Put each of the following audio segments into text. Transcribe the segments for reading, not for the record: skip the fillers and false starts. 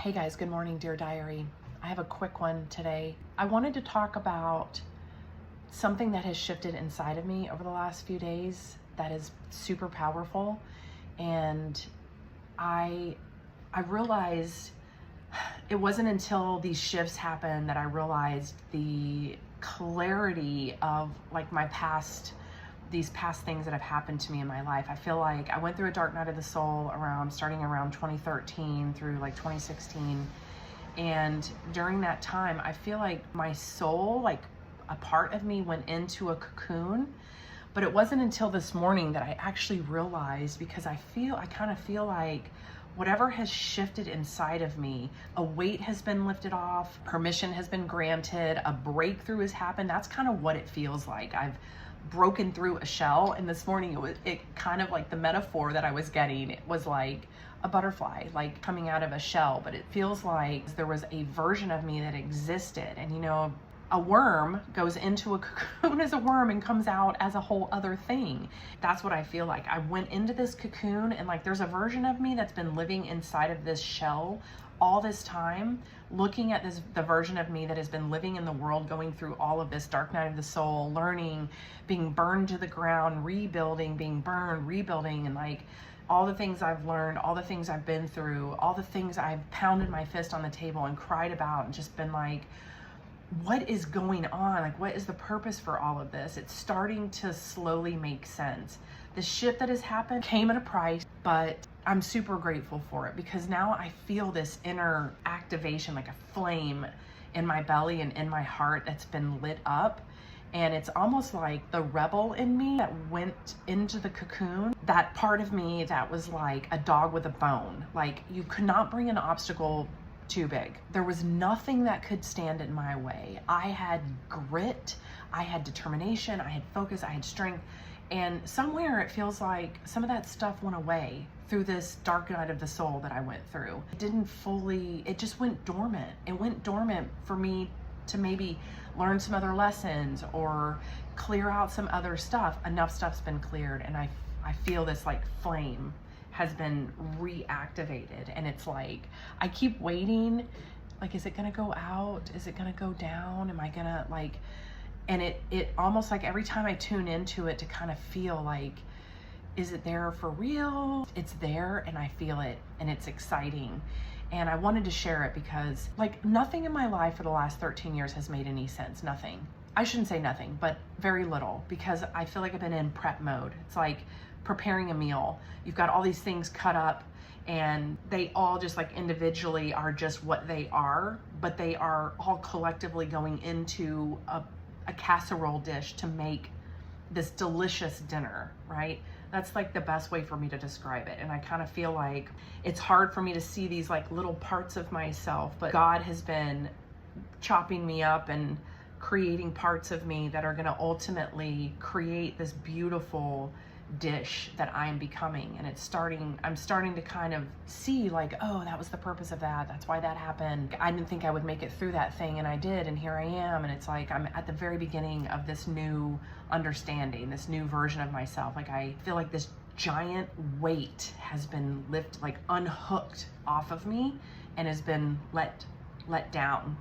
Hey guys, good morning, Dear Diary. I have a quick one today. I wanted to talk about something that has shifted inside of me over the last few days that is super powerful. And I realized it wasn't until these shifts happened that I realized the clarity of like these past things that have happened to me in my life. I feel like I went through a dark night of the soul starting around 2013 through like 2016. And during that time, I feel like my soul, like a part of me went into a cocoon. But it wasn't until this morning that I actually realized, because I kind of feel like whatever has shifted inside of me, a weight has been lifted off, permission has been granted, a breakthrough has happened. That's kind of what it feels like. I've broken through a shell, and this morning it kind of like the metaphor that I was getting, it was like a butterfly like coming out of a shell, but it feels like there was a version of me that existed. And you know, a worm goes into a cocoon as a worm and comes out as a whole other thing. That's what I feel like. I went into this cocoon, and like there's a version of me that's been living inside of this shell all this time, looking at the version of me that has been living in the world, going through all of this dark night of the soul, learning, being burned to the ground, rebuilding, being burned, rebuilding, and like all the things I've learned, all the things I've been through, all the things I've pounded my fist on the table and cried about and just been like, what is going on? Like, what is the purpose for all of this? It's starting to slowly make sense. The shit that has happened came at a price, but I'm super grateful for it, because now I feel this inner activation, like a flame in my belly and in my heart that's been lit up. And it's almost like the rebel in me that went into the cocoon, that part of me that was like a dog with a bone. Like, you could not bring an obstacle too big. There was nothing that could stand in my way. I had grit, I had determination, I had focus, I had strength. And somewhere it feels like some of that stuff went away through this dark night of the soul that I went through. It just went dormant. It went dormant for me to maybe learn some other lessons or clear out some other stuff. Enough stuff's been cleared, and I feel this like flame has been reactivated. And it's like, I keep waiting, like, is it gonna go out? Is it gonna go down? Am I gonna like, and it almost like every time I tune into it to kind of feel like, is it there for real? It's there, and I feel it, and it's exciting. And I wanted to share it because like nothing in my life for the last 13 years has made any sense. Nothing. I shouldn't say nothing, but very little, because I feel like I've been in prep mode. It's like preparing a meal. You've got all these things cut up, and they all just like individually are just what they are, but they are all collectively going into a casserole dish to make this delicious dinner, right? That's like the best way for me to describe it. And I kind of feel like it's hard for me to see these like little parts of myself, but God has been chopping me up and creating parts of me that are going to ultimately create this beautiful dish that I'm becoming. And I'm starting to kind of see like, oh, that was the purpose of that. That's why that happened. I didn't think I would make it through that thing, and I did, and here I am. And it's like, I'm at the very beginning of this new understanding, this new version of myself. Like, I feel like this giant weight has been unhooked off of me and has been let down.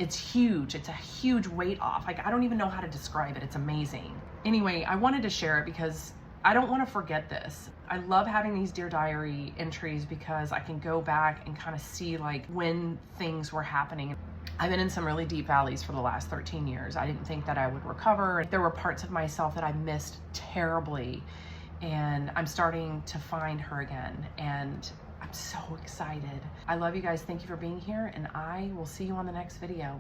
It's huge. It's a huge weight off. Like, I don't even know how to describe it. It's amazing. Anyway, I wanted to share it because I don't want to forget this. I love having these Dear Diary entries because I can go back and kind of see like when things were happening. I've been in some really deep valleys for the last 13 years. I didn't think that I would recover. There were parts of myself that I missed terribly, and I'm starting to find her again, and I'm so excited. I love you guys. Thank you for being here, and I will see you on the next video.